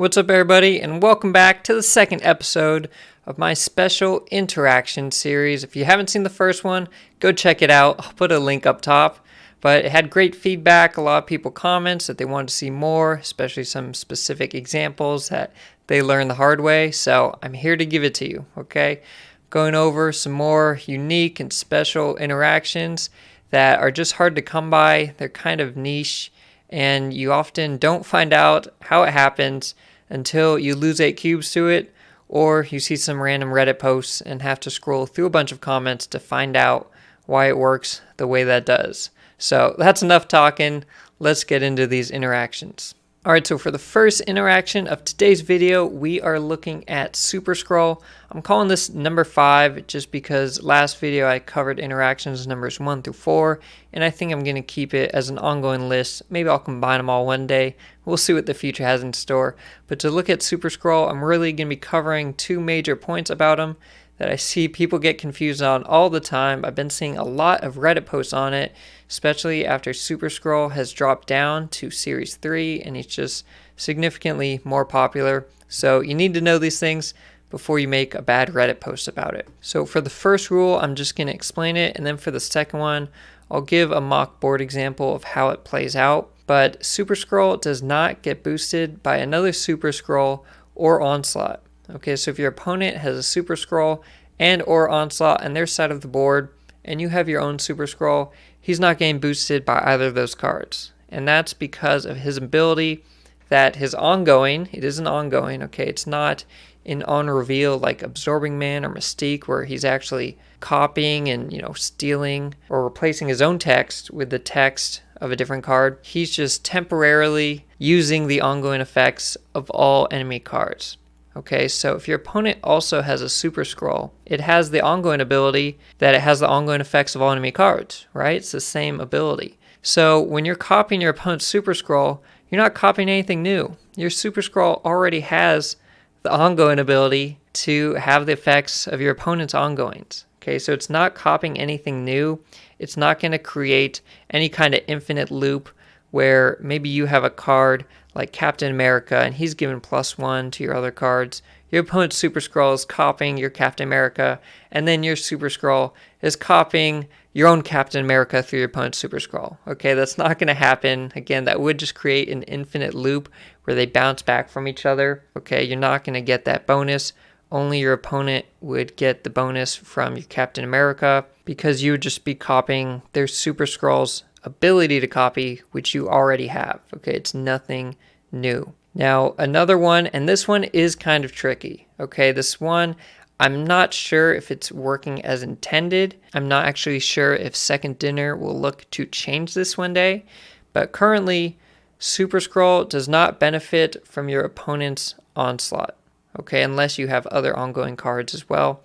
What's up, everybody, and welcome back to the second episode of my special interaction series. If you haven't seen the first one, go check it out. I'll put a link up top. But it had great feedback. A lot of people comments that they wanted to see more, especially some specific examples that they learned the hard way. So I'm here to give it to you, okay? Going over some more unique and special interactions that are just hard to come by. They're kind of niche, and you often don't find out how it happens until you lose 8 cubes to it, or you see some random Reddit posts and have to scroll through a bunch of comments to find out why it works the way that does. So that's enough talking. Let's get into these interactions. Alright, so for the first interaction of today's video, we are looking at Super Skrull. I'm calling this number 5 just because last video I covered interactions numbers 1 through 4, and I think I'm going to keep it as an ongoing list. Maybe I'll combine them all one day. We'll see what the future has in store. But to look at Super Skrull, I'm really going to be covering 2 major points about him that I see people get confused on all the time. I've been seeing a lot of Reddit posts on it, especially after Super Skrull has dropped down to Series 3 and he's just significantly more popular. So you need to know these things before you make a bad Reddit post about it. So for the first rule, I'm just going to explain it, and then for the second one, I'll give a mock board example of how it plays out. But Super Skrull does not get boosted by another Super Skrull or Onslaught. Okay, so if your opponent has a Super Skrull and or Onslaught on their side of the board, and you have your own Super Skrull, he's not getting boosted by either of those cards. And that's because of his ability that his ongoing, it isn't ongoing, okay, it's not in on reveal like Absorbing Man or Mystique where he's actually copying and, stealing or replacing his own text with the text of a different card. He's just temporarily using the ongoing effects of all enemy cards. Okay, so if your opponent also has a Super Skrull, it has the ongoing ability that it has the ongoing effects of all enemy cards, right? It's the same ability. So when you're copying your opponent's Super Skrull, you're not copying anything new. Your Super Skrull already has the ongoing ability to have the effects of your opponent's ongoings. Okay, so it's not copying anything new. It's not going to create any kind of infinite loop where maybe you have a card like Captain America and he's given +1 to your other cards. Your opponent's Super Skrull is copying your Captain America, and then your Super Skrull is copying your own Captain America through your opponent's Super Skrull. Okay, that's not going to happen. Again, that would just create an infinite loop where they bounce back from each other. Okay, you're not going to get that bonus. Only your opponent would get the bonus from your Captain America because you would just be copying their Super Skrull's ability to copy, which you already have. Okay, it's nothing new. Now, another one, and this one is kind of tricky. Okay, this one, I'm not sure if it's working as intended. I'm not actually sure if Second Dinner will look to change this one day, but currently, Super Skrull does not benefit from your opponent's Onslaught. Okay, unless you have other ongoing cards as well,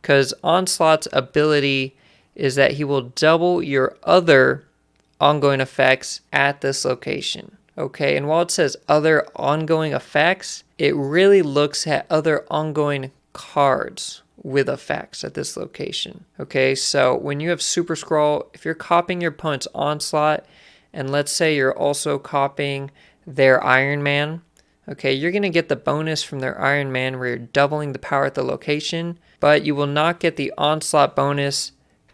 because Onslaught's ability is that he will double your other ongoing effects at this location. Okay, and while it says other ongoing effects, it really looks at other ongoing cards with effects at this location. Okay, so when you have Super Skrull, if you're copying your opponent's Onslaught, and let's say you're also copying their Iron Man, okay, you're going to get the bonus from their Iron Man where you're doubling the power at the location, but you will not get the Onslaught bonus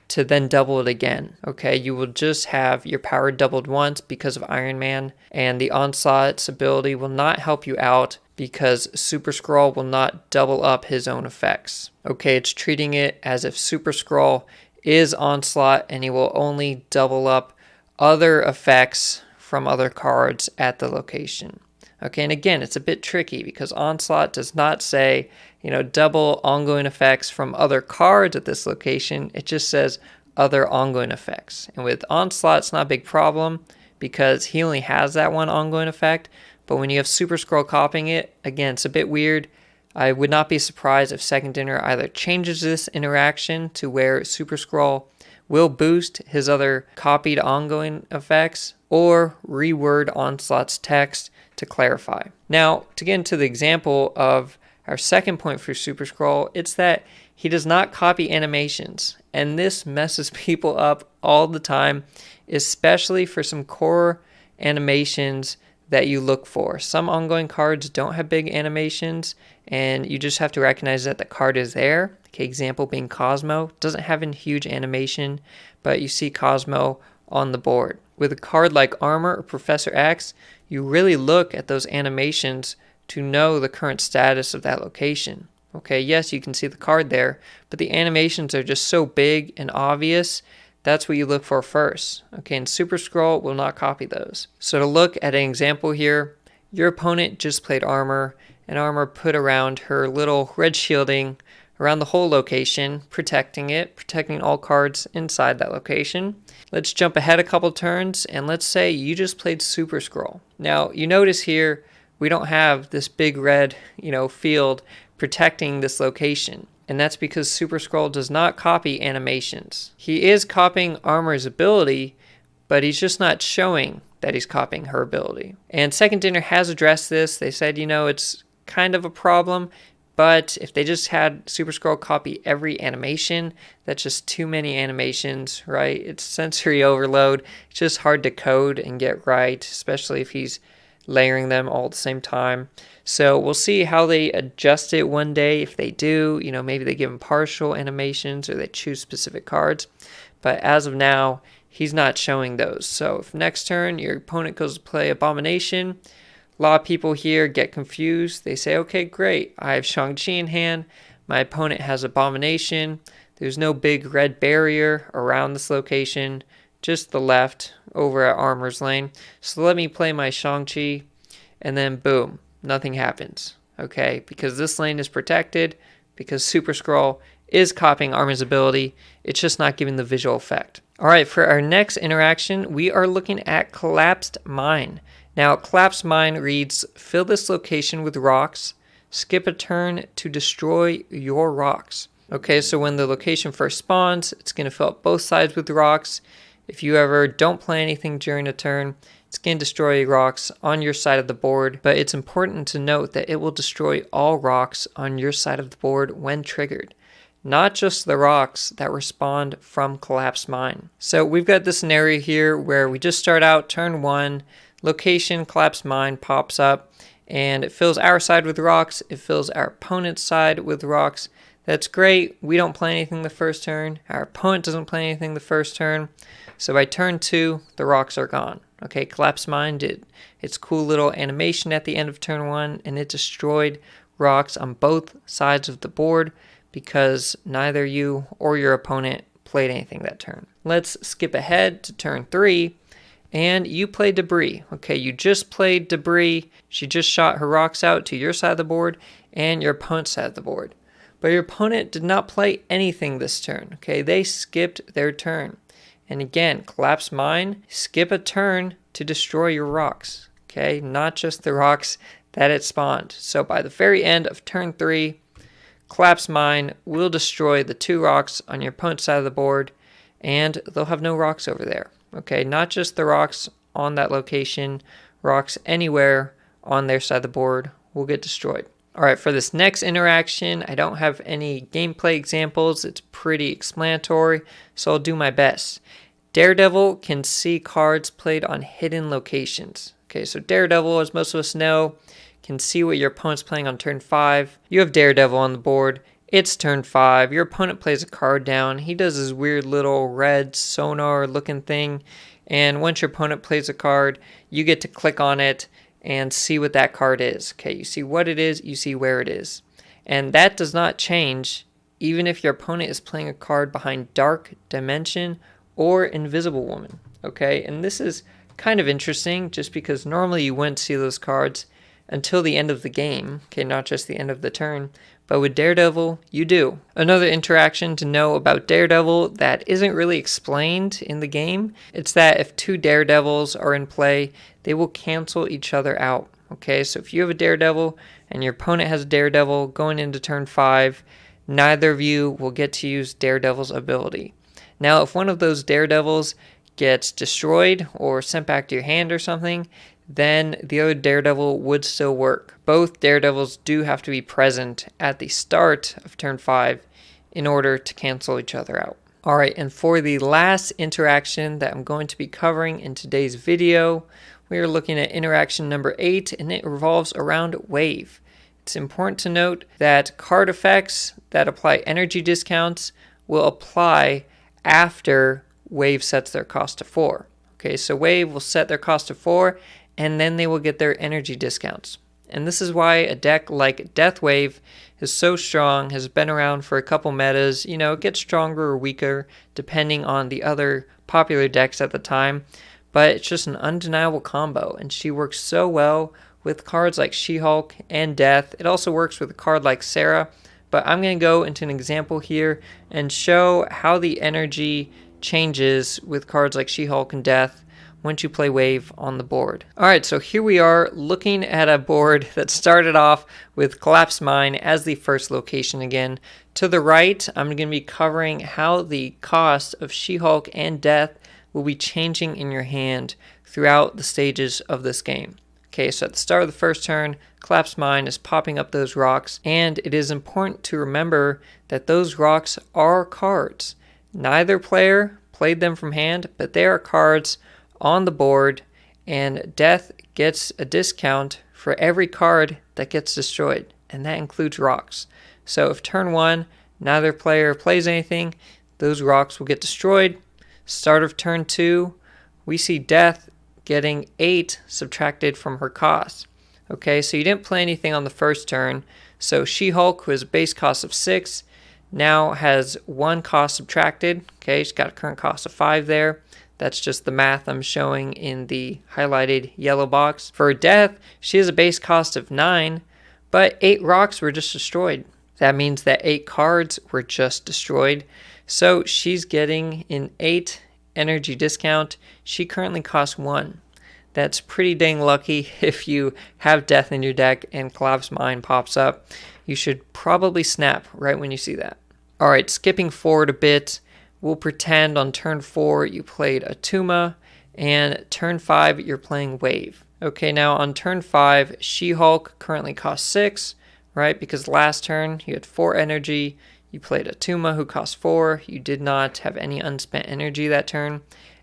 to then double it again. Okay, you will just have your power doubled once because of Iron Man, and the Onslaught's ability will not help you out because Super Skrull will not double up his own effects. Okay, it's treating it as if Super Skrull is Onslaught and he will only double up other effects from other cards at the location. Okay, and again, it's a bit tricky because Onslaught does not say, double ongoing effects from other cards at this location. It just says other ongoing effects. And with Onslaught, it's not a big problem because he only has that one ongoing effect. But when you have Super Skrull copying it, again, it's a bit weird. I would not be surprised if Second Dinner either changes this interaction to where Super Skrull will boost his other copied ongoing effects or reword Onslaught's text to clarify. Now, to get into the example of our second point for Super Skrull, it's that he does not copy animations, and this messes people up all the time, especially for some core animations that you look for. Some ongoing cards don't have big animations, and you just have to recognize that the card is there. Okay, example being Cosmo. Doesn't have a huge animation, but you see Cosmo on the board. With a card like Armor or Professor X, you really look at those animations to know the current status of that location. Okay, yes, you can see the card there, but the animations are just so big and obvious. That's what you look for first. Okay, and Super Skrull will not copy those. So to look at an example here, your opponent just played Armor, and Armor put around her little red shielding around the whole location, protecting it, protecting all cards inside that location. Let's jump ahead a couple turns, and let's say you just played Super Skrull. Now, you notice here, we don't have this big red, field protecting this location. And that's because Super Skrull does not copy animations. He is copying Armor's ability, but he's just not showing that he's copying her ability. And Second Dinner has addressed this. They said, it's kind of a problem, but if they just had Super Skrull copy every animation, that's just too many animations, right? It's sensory overload. It's just hard to code and get right, especially if he's layering them all at the same time. So we'll see how they adjust it one day. If they do, maybe they give him partial animations or they choose specific cards. But as of now, he's not showing those. So if next turn your opponent goes to play Abomination, a lot of people here get confused. They say, okay, great. I have Shang-Chi in hand. My opponent has Abomination. There's no big red barrier around this location, just the left over at Armor's lane. So let me play my Shang-Chi, and then boom, nothing happens. Okay, because this lane is protected, because Super Skrull is copying Armor's ability. It's just not giving the visual effect. All right, for our next interaction, we are looking at Collapsed Mine. Now, Collapsed Mine reads, fill this location with rocks, skip a turn to destroy your rocks. Okay, so when the location first spawns, it's going to fill up both sides with rocks. If you ever don't play anything during a turn, it's going to destroy rocks on your side of the board, but it's important to note that it will destroy all rocks on your side of the board when triggered, not just the rocks that respond from Collapsed Mine. So we've got this scenario here where we just start out turn 1, location Collapsed Mine pops up, and it fills our side with rocks, it fills our opponent's side with rocks. That's great. We don't play anything the first turn. Our opponent doesn't play anything the first turn. So by turn 2, the rocks are gone. Okay, Collapsed Mine did its cool little animation at the end of turn 1, and it destroyed rocks on both sides of the board because neither you or your opponent played anything that turn. Let's skip ahead to turn 3, and you play Debris. Okay, you just played Debris. She just shot her rocks out to your side of the board and your opponent's side of the board. But your opponent did not play anything this turn. Okay, they skipped their turn. And again, Collapsed Mine, skip a turn to destroy your rocks. Okay, not just the rocks that it spawned. So by the very end of turn 3, Collapsed Mine will destroy the 2 rocks on your opponent's side of the board, and they'll have no rocks over there. Okay, not just the rocks on that location, rocks anywhere on their side of the board will get destroyed. Alright, for this next interaction, I don't have any gameplay examples. It's pretty explanatory, so I'll do my best. Daredevil can see cards played on hidden locations. Okay, so Daredevil, as most of us know, can see what your opponent's playing on turn 5. You have Daredevil on the board. It's turn 5. Your opponent plays a card down. He does this weird little red sonar looking thing, and once your opponent plays a card, you get to click on it and see what that card is. Okay, you see what it is, you see where it is. And that does not change even if your opponent is playing a card behind Dark Dimension or Invisible Woman. Okay, and this is kind of interesting just because normally you wouldn't see those cards until the end of the game. Okay, not just the end of the turn. But with Daredevil, you do. Another interaction to know about Daredevil that isn't really explained in the game, it's that if 2 Daredevils are in play, they will cancel each other out. Okay, so if you have a Daredevil and your opponent has a Daredevil going into turn 5, neither of you will get to use Daredevil's ability. Now, if one of those Daredevils gets destroyed or sent back to your hand or something, then the other Daredevil would still work. Both Daredevils do have to be present at the start of turn 5 in order to cancel each other out. Alright, and for the last interaction that I'm going to be covering in today's video, we are looking at interaction number 8, and it revolves around Wave. It's important to note that card effects that apply energy discounts will apply after Wave sets their cost to 4. Okay, so Wave will set their cost to 4, and then they will get their energy discounts. And this is why a deck like Death Wave is so strong, has been around for a couple metas. You know, it gets stronger or weaker depending on the other popular decks at the time, but it's just an undeniable combo, and she works so well with cards like She-Hulk and Death. It also works with a card like Sarah, but I'm going to go into an example here and show how the energy changes with cards like She-Hulk and Death once you play Wave on the board. Alright, so here we are looking at a board that started off with Collapse Mine as the first location again. To the right, I'm going to be covering how the cost of She-Hulk and Death will be changing in your hand throughout the stages of this game. Okay, so at the start of the first turn, Collapse Mine is popping up those rocks, and it is important to remember that those rocks are cards. Neither player played them from hand, but they are cards on the board, and Death gets a discount for every card that gets destroyed, and that includes rocks. So if turn 1, neither player plays anything, those rocks will get destroyed. Start of turn 2, we see Death getting 8 subtracted from her cost. Okay, so you didn't play anything on the first turn, so She-Hulk, who has a base cost of 6, now has 1 cost subtracted. Okay, she's got a current cost of 5 there. That's just the math I'm showing in the highlighted yellow box. For Death, she has a base cost of 9, but 8 rocks were just destroyed. That means that 8 cards were just destroyed. So she's getting an 8 energy discount. She currently costs 1. That's pretty dang lucky. If you have Death in your deck and Collapse Mine pops up, you should probably snap right when you see that. Alright, skipping forward a bit, we'll pretend on turn 4 you played a Tuma, and turn 5 you're playing Wave. Okay, now on turn 5, She-Hulk currently costs 6, right? Because last turn you had 4 energy, you played a Tuma who cost 4, you did not have any unspent energy that turn,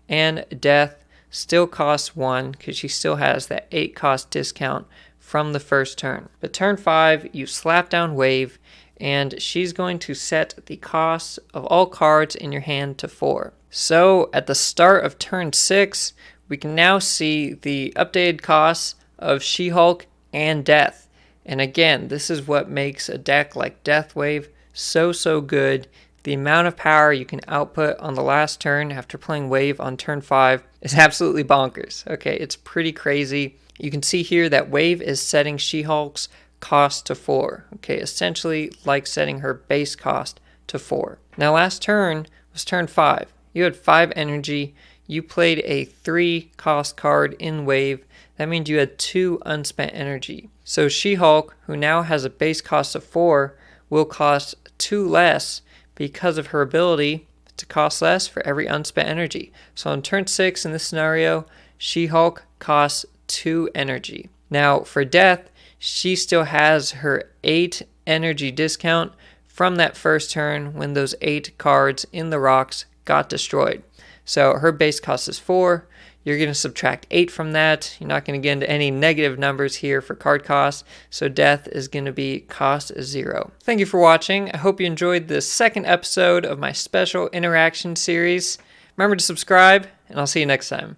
and Death still costs 1 because she still has that 8 cost discount from the first turn. But turn 5, you slap down Wave, and she's going to set the cost of all cards in your hand to 4. So at the start of turn 6, we can now see the updated costs of She-Hulk and Death. And again, this is what makes a deck like Death Wave so good. The amount of power you can output on the last turn after playing Wave on turn 5 is absolutely bonkers. Okay, it's pretty crazy. You can see here that Wave is setting She-Hulk's cost to 4. Okay, essentially like setting her base cost to 4. Now last turn was turn 5. You had 5 energy. You played a 3 cost card in Wave. That means you had 2 unspent energy. So She-Hulk, who now has a base cost of 4, will cost 2 less because of her ability to cost less for every unspent energy. So on turn 6 in this scenario, She-Hulk costs 2 energy. Now for Death, she still has her 8 energy discount from that first turn when those 8 cards in the rocks got destroyed. So her base cost is 4. You're going to subtract 8 from that. You're not going to get into any negative numbers here for card cost. So Death is going to be cost 0. Thank you for watching. I hope you enjoyed this second episode of my special interaction series. Remember to subscribe, and I'll see you next time.